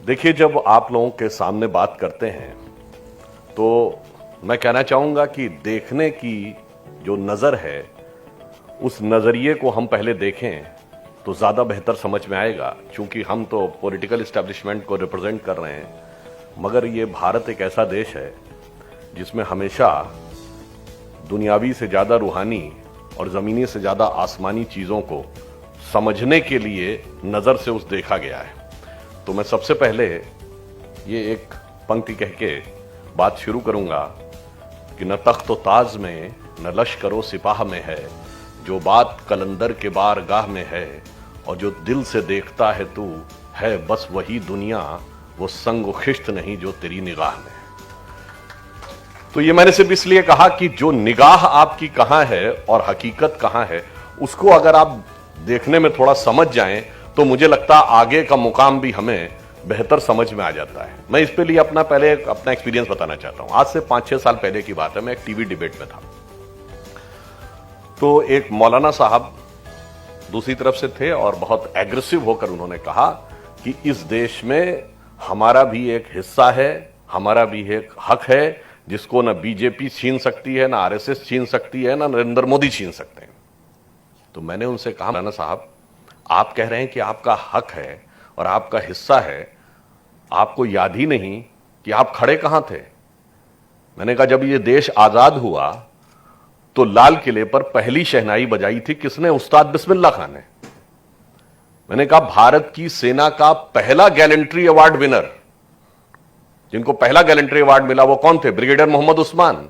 देखिए, जब आप लोगों के सामने बात करते हैं तो मैं कहना चाहूंगा कि देखने की जो नज़र है उस नज़रिए को हम पहले देखें तो ज़्यादा बेहतर समझ में आएगा। क्योंकि हम तो पॉलिटिकल इस्टेब्लिशमेंट को रिप्रेजेंट कर रहे हैं, मगर ये भारत एक ऐसा देश है जिसमें हमेशा दुनियावी से ज़्यादा रूहानी और ज़मीनी से ज़्यादा आसमानी चीज़ों को समझने के लिए नज़र से उस देखा गया है। तो मैं सबसे पहले ये एक पंक्ति कह के बात शुरू करूंगा कि न तख्त ताज में न लश्करो सिपाह में है, जो बात कलंदर के बारगाह में है, और जो दिल से देखता है तू है बस वही दुनिया, वो संग खिश्त नहीं जो तेरी निगाह में है। तो ये मैंने सिर्फ इसलिए कहा कि जो निगाह आपकी कहां है और हकीकत कहां है, उसको अगर आप देखने में थोड़ा समझ जाएं तो मुझे लगता है आगे का मुकाम भी हमें बेहतर समझ में आ जाता है। मैं इस पे लिए अपना एक्सपीरियंस बताना चाहता हूं। आज से 5-6 साल पहले की बात है, मैं एक टीवी डिबेट में था। तो एक मौलाना साहब दूसरी तरफ से थे और बहुत एग्रेसिव होकर उन्होंने कहा कि इस देश में हमारा भी एक हिस्सा है, हमारा भी एक हक है, जिसको ना बीजेपी छीन सकती है, ना आरएसएस छीन सकती है, ना नरेंद्र मोदी छीन सकते हैं। तो मैंने उनसे कहा, मौलाना साहब, आप कह रहे हैं कि आपका हक है और आपका हिस्सा है, आपको याद ही नहीं कि आप खड़े कहां थे? मैंने कहा, जब ये देश आजाद हुआ तो लाल किले पर पहली शहनाई बजाई थी किसने? उस्ताद बिस्मिल्लाह खान ने। मैंने कहा, भारत की सेना का पहला गैलेंट्री अवार्ड विनर, जिनको पहला गैलेंट्री अवार्ड मिला, वो कौन थे? ब्रिगेडियर मोहम्मद उस्मान।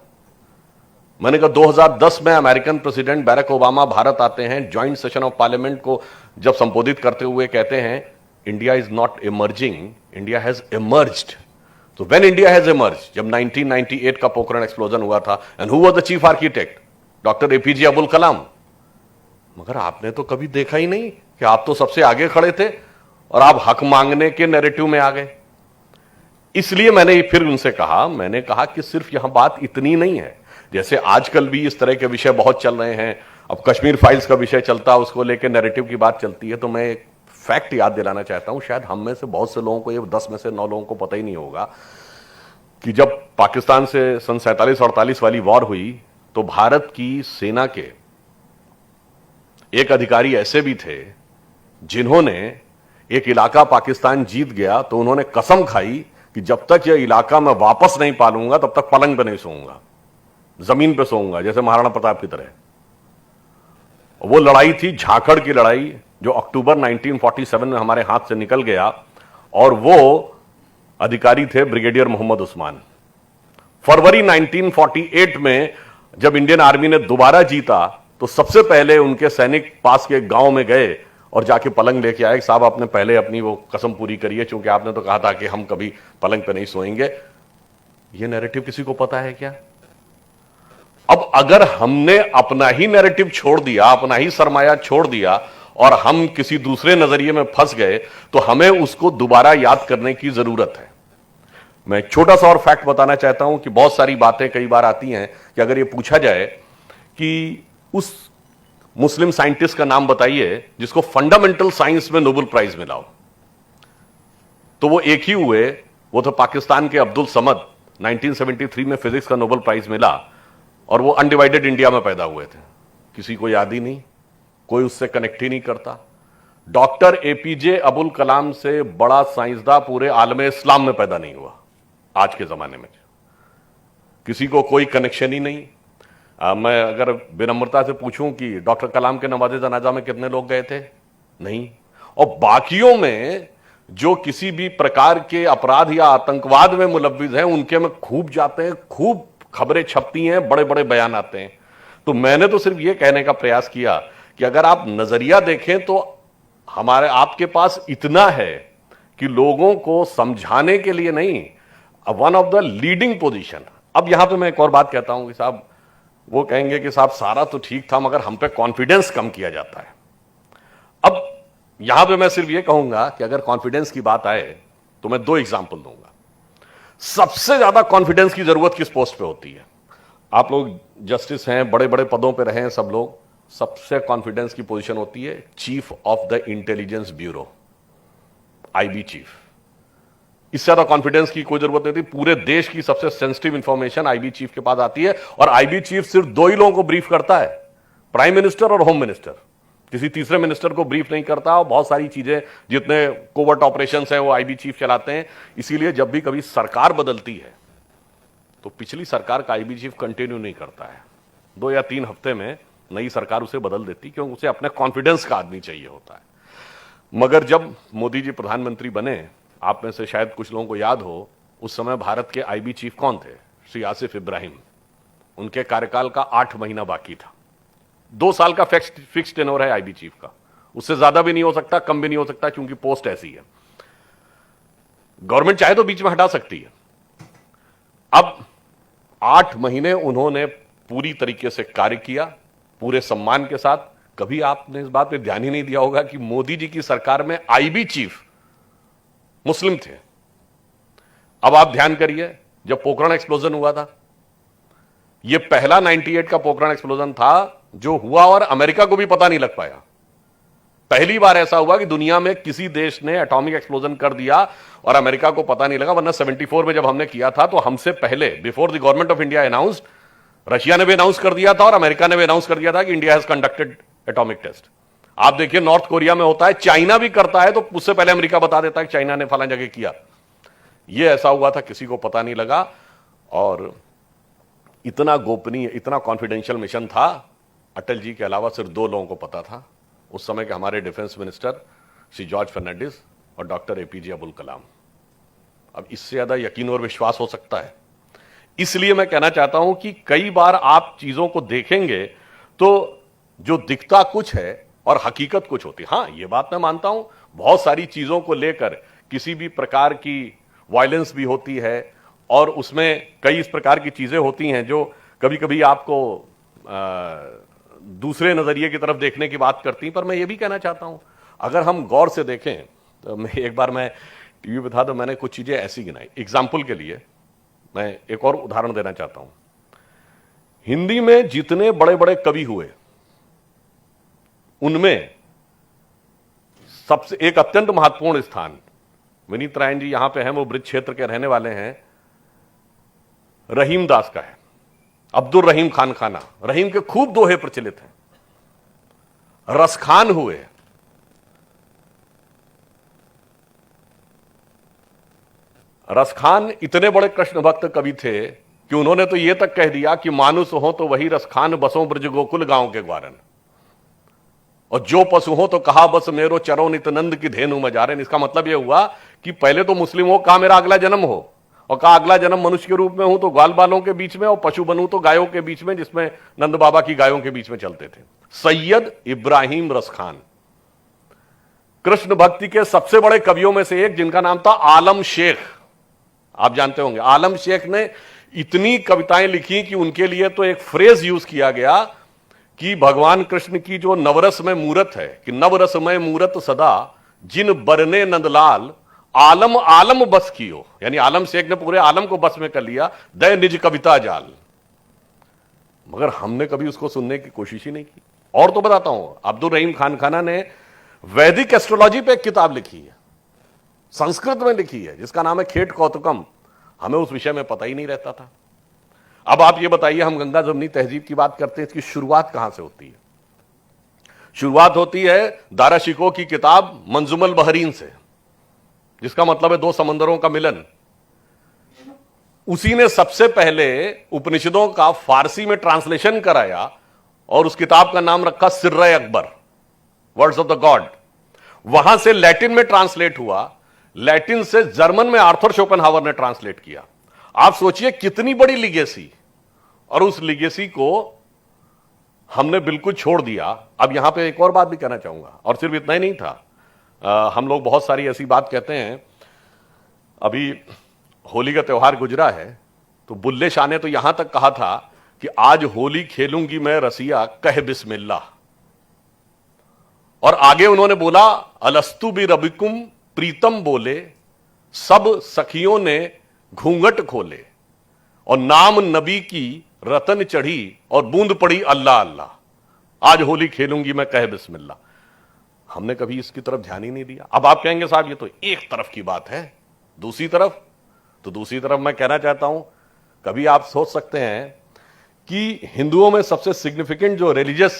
मैंने कहा, 2010 में American president Barack Obama Bharat आते हैं, ज्वाइंट सेशन ऑफ पार्लियामेंट को जब संबोधित करते हुए कहते हैं, India is not emerging, India has emerged. तो व्हेन इंडिया हैज इमर्ज्ड, जब 1998 का पोखरण एक्सप्लोजन हुआ था, and who was the chief architect? Doctor APJ Abdul Kalam. मगर आपने तो कभी देखा ही नहीं कि आप तो सबसे आगे खड़े थे और आप हक मांगने के नैरेटिव में आ गए। इसलिए मैंने फिर उनसे कहा, मैंने कहा कि सिर्फ यहां बात इतनी नहीं है। जैसे आजकल भी इस तरह के विषय बहुत चल रहे हैं, अब कश्मीर फाइल्स का विषय चलता है, उसको लेकर नैरेटिव की बात चलती है। तो मैं एक फैक्ट याद दिलाना चाहता हूं, शायद हम में से बहुत से लोगों को, ये 10 में से 9 लोगों को पता ही नहीं होगा कि जब पाकिस्तान से सन 47-48 वाली वॉर हुई तो भारत की सेना के एक अधिकारी ऐसे भी थे जिन्होंने एक इलाका पाकिस्तान जीत गया तो उन्होंने कसम खाई कि जब तक यह इलाका मैं वापस नहीं पालूंगा तब तक पलंग पे नहीं सोऊंगा, जमीन पे सोऊंगा, जैसे महाराणा प्रताप की तरह। वो लड़ाई थी झाकड़ की लड़ाई, जो अक्टूबर 1947 में हमारे हाथ से निकल गया, और वो अधिकारी थे ब्रिगेडियर मोहम्मद उस्मान। फरवरी 1948 में जब इंडियन आर्मी ने दोबारा जीता तो सबसे पहले उनके सैनिक पास के गांव में गए और जाके पलंग लेके आए। साहब, आपने पहले अपनी वो कसम पूरी करी है, क्योंकि आपने तो कहा था कि हम कभी पलंग पे नहीं सोएंगे। ये नैरेटिव किसी को पता है क्या? अब अगर हमने अपना ही नैरेटिव छोड़ दिया, अपना ही सरमाया छोड़ दिया और हम किसी दूसरे नजरिए में फंस गए, तो हमें उसको दोबारा याद करने की जरूरत है। मैं एक छोटा सा और फैक्ट बताना चाहता हूं कि बहुत सारी बातें कई बार आती हैं कि अगर ये पूछा जाए कि उस मुस्लिम साइंटिस्ट का नाम बताइए जिसको फंडामेंटल साइंस में नोबेल प्राइज मिला हो, तो वो एक ही हुए, वो तो पाकिस्तान के अब्दुल समद। 1973 में फिजिक्स का नोबेल प्राइज मिला और वो अनडिवाइडेड इंडिया में पैदा हुए थे। किसी को याद ही नहीं, कोई उससे कनेक्ट ही नहीं करता। डॉक्टर एपीजे अब्दुल कलाम से बड़ा साइंसदान पूरे आलमे इस्लाम में पैदा नहीं हुआ आज के जमाने में। किसी को कोई कनेक्शन ही नहीं। मैं अगर विनम्रता से पूछूं कि डॉक्टर कलाम के नवाज़े जनाजा में कितने लोग गए थे? नहीं। और बाकियों में जो किसी भी प्रकार के अपराध या आतंकवाद में मुलव्विस हैं, उनके में खूब जाते हैं, खूब खबरें छपती हैं, बड़े बड़े बयान आते हैं। तो मैंने तो सिर्फ यह कहने का प्रयास किया कि अगर आप नजरिया देखें तो हमारे आपके पास इतना है कि लोगों को समझाने के लिए नहीं, one of the leading position. अब यहां पे मैं एक और बात कहता हूं कि साहब, वो कहेंगे कि साहब सारा तो ठीक था मगर हम पे कॉन्फिडेंस कम किया जाता है। अब यहां पे मैं सिर्फ ये कहूंगा कि अगर कॉन्फिडेंस की बात आए तो मैं 2 एग्जांपल दूंगा। सबसे ज्यादा कॉन्फिडेंस की जरूरत किस पोस्ट पे होती है? आप लोग जस्टिस हैं, बड़े बड़े पदों पे रहे हैं सब लोग, सबसे कॉन्फिडेंस की पोजीशन होती है chief of the intelligence bureau, IB chief. इससे ज्यादा कॉन्फिडेंस की कोई जरूरत नहीं थी। पूरे देश की सबसे सेंसिटिव इंफॉर्मेशन आईबी चीफ के पास आती है, और आईबी चीफ सिर्फ दो ही लोगों को ब्रीफ करता है, प्राइम मिनिस्टर और होम मिनिस्टर। किसी तीसरे मिनिस्टर को ब्रीफ नहीं करता, और बहुत सारी चीजें, जितने कोवर्ट ऑपरेशंस हैं वो आईबी चीफ चलाते हैं। इसीलिए जब भी कभी सरकार बदलती है तो पिछली सरकार का आईबी चीफ कंटिन्यू नहीं करता है, 2 या 3 हफ्ते में नई सरकार उसे बदल देती, क्योंकि उसे अपने कॉन्फिडेंस का आदमी चाहिए होता है। मगर जब मोदी जी प्रधानमंत्री बने, आप में से शायद कुछ लोगों को याद हो, उस समय भारत के आईबी चीफ कौन थे? श्री आसिफ इब्राहिम। उनके कार्यकाल का 8 महीना बाकी था। 2 साल का फिक्स टेन्योर है आईबी चीफ का, उससे ज्यादा भी नहीं हो सकता, कम भी नहीं हो सकता, क्योंकि पोस्ट ऐसी है। गवर्नमेंट चाहे तो बीच में हटा सकती है। अब 8 महीने उन्होंने पूरी तरीके से कार्य किया, पूरे सम्मान के साथ। कभी आपने इस बात पे ध्यान ही नहीं दिया होगा कि मोदी जी की सरकार में आईबी चीफ मुस्लिम थे। अब आप ध्यान करिए, जब पोखरण एक्सप्लोजन हुआ था, यह पहला 98 का पोखरण एक्सप्लोजन था जो हुआ और अमेरिका को भी पता नहीं लग पाया। पहली बार ऐसा हुआ कि दुनिया में किसी देश ने एटॉमिक एक्सप्लोजन कर दिया और अमेरिका को पता नहीं लगा। वरना 74 में जब हमने किया था तो हमसे पहले, before the government of India announced, Russia ने भी अनाउंस कर दिया था और अमेरिका ने भी अनाउंस कर दिया था कि India has conducted atomic test. आप देखिए, नॉर्थ कोरिया में होता है, चाइना भी करता है, तो उससे पहले अमेरिका बता देता है कि चाइना ने फलां जगह किया। यह ऐसा हुआ था, किसी को पता नहीं लगा, और इतना गोपनीय, इतना कॉन्फिडेंशियल मिशन था। अटल जी के अलावा सिर्फ 2 लोगों को पता था, उस समय के हमारे डिफेंस मिनिस्टर श्री जॉर्ज फर्नांडिस और डॉक्टर एपीजे अब्दुल कलाम। अब इससे ज्यादा यकीन और विश्वास हो सकता है? इसलिए मैं कहना चाहता हूं कि कई बार आप चीजों को देखेंगे तो जो दिखता कुछ है और हकीकत कुछ होती है। हां, यह बात मैं मानता हूं, बहुत सारी चीजों को लेकर किसी भी प्रकार की वायलेंस भी होती है, और उसमें कई इस प्रकार की चीजें होती हैं जो कभी कभी आपको दूसरे नजरिए की तरफ देखने की बात करती हैं। पर मैं ये भी कहना चाहता हूं, अगर हम गौर से देखें तो मैं टीवी पे था तो मैंने कुछ चीजें ऐसी गिनाई। एग्जाम्पल के लिए मैं एक और उदाहरण देना चाहता हूं। हिंदी में जितने बड़े बड़े कवि हुए, उनमें सबसे एक अत्यंत महत्वपूर्ण स्थान, विनीत रायन जी यहां पे हैं, वो ब्रिज क्षेत्र के रहने वाले हैं, रहीम दास का है। अब्दुल रहीम खान खाना, रहीम के खूब दोहे प्रचलित हैं। रसखान हुए, रसखान इतने बड़े कृष्ण भक्त कवि थे कि उन्होंने तो यह तक कह दिया कि मानुष हो तो वही रसखान, बसों ब्रज गोकुल गांव के ग्वारन, और जो पशु हो तो कहा बस मेरो चरो नित्यानंद की धेनु मजारन। इसका मतलब यह हुआ कि पहले तो मुस्लिम हो, कहा मेरा अगला जन्म हो, और कहा अगला जन्म मनुष्य के रूप में हूं तो ग्वाल बालों के बीच में, और पशु बनूं तो गायों के बीच में, जिसमें नंद बाबा की गायों के बीच में चलते थे। सैयद इब्राहिम रसखान, कृष्ण भक्ति के सबसे बड़े कवियों में से एक, जिनका नाम था आलम शेख। आप जानते होंगे, आलम शेख ने इतनी कविताएं लिखी कि उनके लिए तो एक फ्रेज यूज किया गया कि भगवान कृष्ण की जो नवरस में मूरत है, कि नवरस में मूरत सदा जिन बरने नंदलाल आलम आलम बस कियो, यानी आलम शेख ने पूरे आलम को बस में कर लिया, दय निज कविता जाल। मगर हमने कभी उसको सुनने की कोशिश ही नहीं की। और तो बताता हूं, अब्दुल रहीम खान खाना ने वैदिक एस्ट्रोलॉजी पे एक किताब लिखी है, संस्कृत में लिखी है, जिसका नाम है खेट कौतुकम। हमें उस विषय में पता ही नहीं रहता था। अब आप ये बताइए, हम गंगा जमुनी तहजीब की बात करते हैं, इसकी शुरुआत कहां से होती है? शुरुआत होती है दारा शिकोह की किताब मंजुमल बहरीन से, जिसका मतलब है 2 समंदरों का मिलन। उसी ने सबसे पहले उपनिषदों का फारसी में ट्रांसलेशन कराया और उस किताब का नाम रखा Sirr-e Akbar, words of the God. वहां से लैटिन में ट्रांसलेट हुआ, लैटिन से जर्मन में आर्थर शोपेनहावर ने ट्रांसलेट किया। आप सोचिए कितनी बड़ी लिगेसी, और उस लिगेसी को हमने बिल्कुल छोड़ दिया। अब यहां पे एक और बात भी कहना चाहूंगा, और सिर्फ इतना ही नहीं था, हम लोग बहुत सारी ऐसी बात कहते हैं। अभी होली का त्योहार गुजरा है, तो बुल्ले शाह ने तो यहां तक कहा था कि आज होली खेलूंगी मैं रसिया, कह बिस्मिल्लाह। और आगे उन्होंने बोला अलस्तु बि रबिकुम प्रीतम बोले, सब सखियों ने घूंघट खोले, और नाम नबी की रतन चढ़ी और बूंद पड़ी अल्लाह अल्लाह, आज होली खेलूंगी मैं कह बिस्मिल्लाह। हमने कभी इसकी तरफ ध्यान ही नहीं दिया। अब आप कहेंगे साहब ये तो एक तरफ की बात है, दूसरी तरफ मैं कहना चाहता हूं, कभी आप सोच सकते हैं कि हिंदुओं में सबसे सिग्निफिकेंट जो रिलीजियस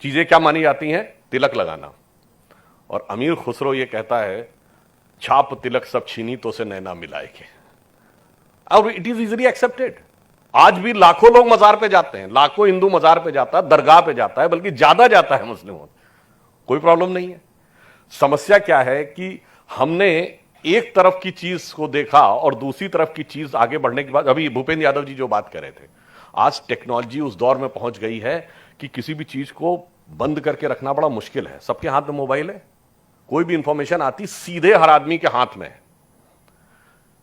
चीजें क्या मानी जाती हैं? तिलक लगाना। और अमीर खुसरो ये कहता है, छाप तिलक सब छीनी तो से नैना मिलाए के। और इट इज इजिली एक्सेप्टेड। आज भी लाखों लोग मजार पे जाते हैं, लाखों हिंदू मजार पे जाता है, दरगाह पे जाता है, बल्कि ज्यादा जाता है मुस्लिमों। कोई प्रॉब्लम नहीं है। समस्या क्या है कि हमने एक तरफ की चीज को देखा और दूसरी तरफ की चीज आगे बढ़ने के बाद, अभी भूपेंद्र यादव जी जो बात कर रहे थे, आज टेक्नोलॉजी उस दौर में पहुंच गई है कि किसी भी चीज को बंद करके रखना बड़ा मुश्किल है। सबके हाथ में मोबाइल है, कोई भी इंफॉर्मेशन आती सीधे हर आदमी के हाथ में है।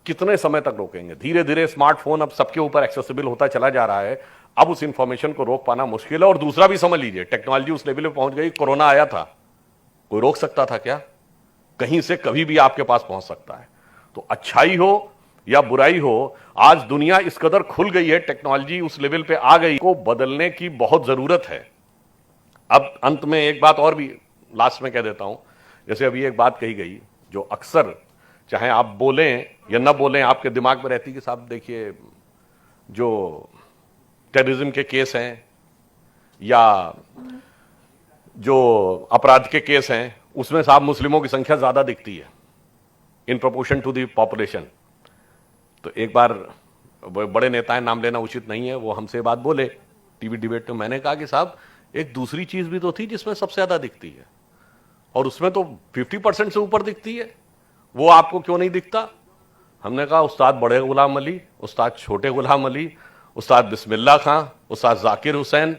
कितने समय तक रोकेंगे? धीरे धीरे स्मार्टफोन अब सबके ऊपर एक्सेसिबल होता चला जा रहा है। अब उस इंफॉर्मेशन को रोक पाना मुश्किल है। और दूसरा भी समझ लीजिए, टेक्नोलॉजी उस लेवल पे पहुंच गई, कोरोना आया था, कोई रोक सकता था क्या? कहीं से कभी भी आपके पास पहुंच सकता है। तो अच्छाई हो या बुराई हो, आज दुनिया इस कदर खुल गई है, टेक्नोलॉजी उस लेवल पे आ गई, को बदलने की बहुत जरूरत है। अब अंत में एक बात और भी लास्ट में कह देता हूं। जैसे अभी एक बात कही गई जो अक्सर, चाहे आप बोलें या ना बोलें, आपके दिमाग में रहती कि साहब देखिए, जो टेररिज्म के केस हैं या जो अपराध के केस हैं, उसमें साहब मुस्लिमों की संख्या ज्यादा दिखती है in proportion to the population. तो एक बार बड़े नेताएं, नाम लेना उचित नहीं है, वो हमसे बात बोले टीवी डिबेट में। मैंने कहा कि साहब एक दूसरी चीज भी तो थी जिसमें सबसे ज्यादा दिखती है, और उसमें तो 50% से ऊपर दिखती है, वो आपको क्यों नहीं दिखता? हमने कहा उस्ताद बड़े गुलाम अली, उस्ताद छोटे गुलाम अली, उस्ताद बिस्मिल्लाह खां, उस्ताद जाकिर हुसैन,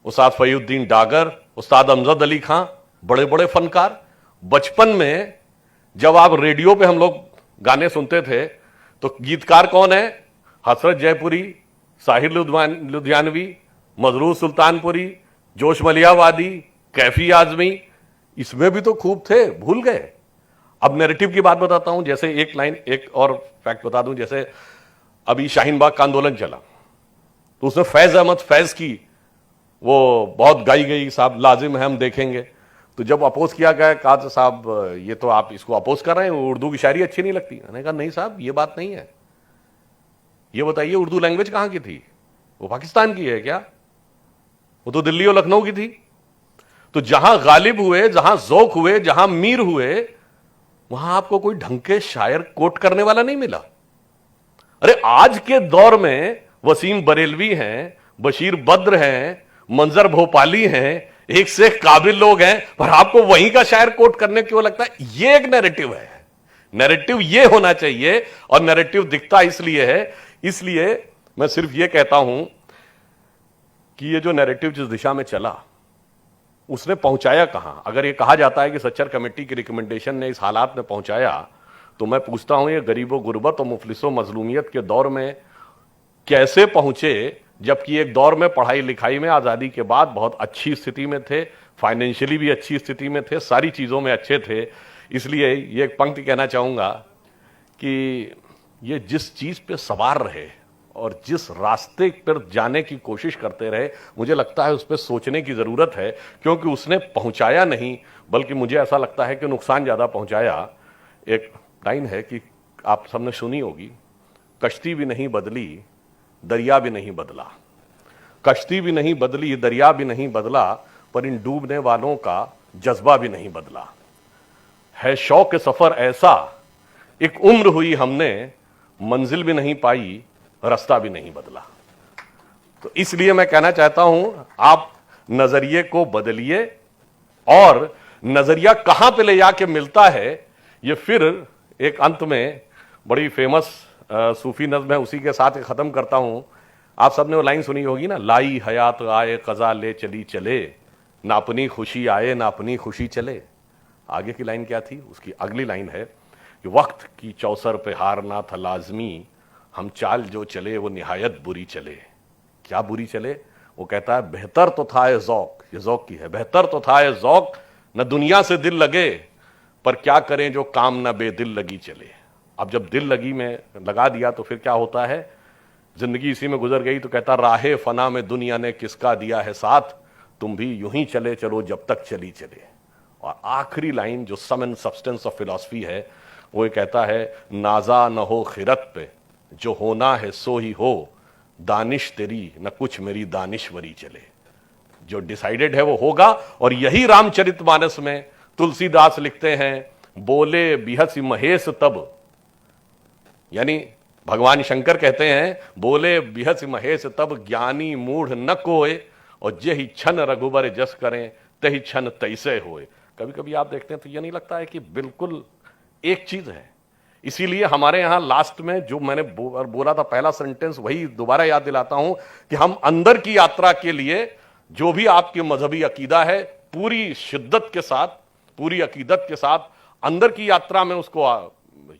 उस्ताद फहीउद्दीन डागर, उस्ताद अमजद अली खां, बड़े बड़े फनकार। बचपन में जब आप रेडियो पे हम लोग गाने सुनते थे तो गीतकार कौन है? हसरत जयपुरी, साहिर लुधियानवी, मजरूर सुल्तानपुरी, जोश मलियावादी, कैफी आजमी। इसमें भी तो खूब थे, भूल गए। अब नैरेटिव की बात बताता हूं। जैसे एक लाइन, एक और फैक्ट बता दूं। जैसे अभी शाहीन बाग का आंदोलन चला तो उसमें फैज अहमद फैज की वो बहुत गाई गई, साहब लाजिम है हम देखेंगे। तो जब अपोज किया गया, कहा तो साहब ये तो आप इसको अपोज कर रहे हैं, उर्दू की शायरी अच्छी नहीं लगती। मैंने कहा नहीं साहब, ये बात नहीं है। ये बताइए उर्दू लैंग्वेज कहां की थी? वो पाकिस्तान की है क्या? वो तो दिल्ली और लखनऊ की थी। तो जहां गालिब हुए, जहां ज़ौक़ हुए, जहां मीर हुए, वहां आपको कोई ढंग के शायर कोट करने वाला नहीं मिला। अरे आज के दौर में वसीम बरेलवी हैं, बशीर बद्र हैं, मंजर भोपाली हैं, एक से एक काबिल लोग हैं, पर आपको वहीं का शायर कोट करने क्यों लगता है? ये एक नैरेटिव है। नैरेटिव ये होना चाहिए, और नैरेटिव दिखता इसलिए है। इसलिए मैं सिर्फ ये कहता हूं कि ये जो नैरेटिव जिस दिशा में चला, उसने पहुंचाया कहां? अगर ये कहा जाता है कि सच्चर कमेटी की रिकमेंडेशन ने इस हालात में पहुंचाया, तो मैं पूछता हूं ये गरीबों, गुर्बत और मुफलिसों, मजलूमियत के दौर में कैसे पहुंचे? जबकि एक दौर में पढ़ाई लिखाई में आजादी के बाद बहुत अच्छी स्थिति में थे, फाइनेंशियली भी अच्छी स्थिति में थे, सारी चीजों में अच्छे थे। इसलिए ये एक पंक्ति कहना चाहूंगा कि ये जिस चीज पे सवार रहे और जिस रास्ते पर जाने की कोशिश करते रहे, मुझे लगता है उस पर सोचने की जरूरत है, क्योंकि उसने पहुंचाया नहीं, बल्कि मुझे ऐसा लगता है कि नुकसान ज्यादा पहुंचाया। एक लाइन है कि आप सबने सुनी होगी, कश्ती भी नहीं बदली, दरिया भी नहीं बदला। कश्ती भी नहीं बदली, दरिया भी नहीं बदला, पर इन डूबने वालों का जज्बा भी नहीं बदला। है शौक सफर ऐसा, एक उम्र हुई हमने, मंजिल भी नहीं पाई, रास्ता भी नहीं बदला। तो इसलिए मैं कहना चाहता हूं, आप नजरिए को बदलिए, और नजरिया कहां पे ले जाके मिलता है, ये फिर एक अंत में बड़ी फेमस सूफी नज्म है, उसी के साथ खत्म करता हूं। आप सबने वो लाइन सुनी होगी ना, लाई हयात आए कजा ले चली चले, ना अपनी खुशी आए ना अपनी खुशी चले। आगे की लाइन क्या थी? उसकी अगली लाइन है कि वक्त की चौसर पे हारना था लाजमी, हम चाल जो चले वो निहायत बुरी चले। क्या बुरी चले? वो कहता है बेहतर तो था ये ज़ौक़, ये ज़ौक़ की है, बेहतर तो था ये ज़ौक़, न दुनिया से दिल लगे, पर क्या करें जो काम न बेदिल लगी चले। अब जब दिल लगी में लगा दिया तो फिर क्या होता है? जिंदगी इसी में गुजर गई। तो कहता राहे फना में दुनिया ने किसका दिया है साथ, तुम भी यूं ही चले चलो जब तक चली चले। और आखिरी लाइन जो सम एंड सब्सटेंस ऑफ फिलॉसफी है, वो ये कहता है, नाजा न हो खिरत पे, जो होना है सो ही हो, दानिश तेरी न कुछ मेरी दानिश्वरी चले। जो डिसाइडेड है वो होगा। और यही रामचरितमानस में तुलसीदास लिखते हैं, बोले बिहसी महेश तब, यानी भगवान शंकर कहते हैं, बोले बिहसी महेश तब, ज्ञानी मूढ़ न कोय, और जेहि क्षण रघुबर जस करें, तहि क्षण तैसे होए। कभी कभी आप देखते हैं तो यह नहीं लगता है कि बिल्कुल एक चीज है। इसीलिए हमारे यहां लास्ट में जो मैंने बोला था पहला सेंटेंस, वही दोबारा याद दिलाता हूं कि हम अंदर की यात्रा के लिए जो भी आपकी मजहबी अकीदा है, पूरी शिद्दत के साथ, पूरी अकीदत के साथ अंदर की यात्रा में उसको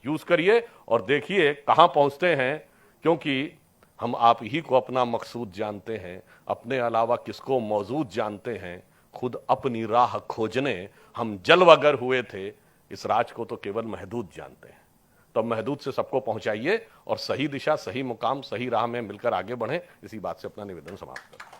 यूज करिए और देखिए कहां पहुंचते हैं। क्योंकि हम आप ही को अपना मकसूद जानते हैं, अपने अलावा किसको मौजूद जानते हैं। खुद अपनी राह खोजने हम जलवगर हुए थे, इस राज को तो केवल महदूद जानते हैं। तो महदूद से सबको पहुंचाइए और सही दिशा, सही मुकाम, सही राह में मिलकर आगे बढ़ें। इसी बात से अपना निवेदन समाप्त करें।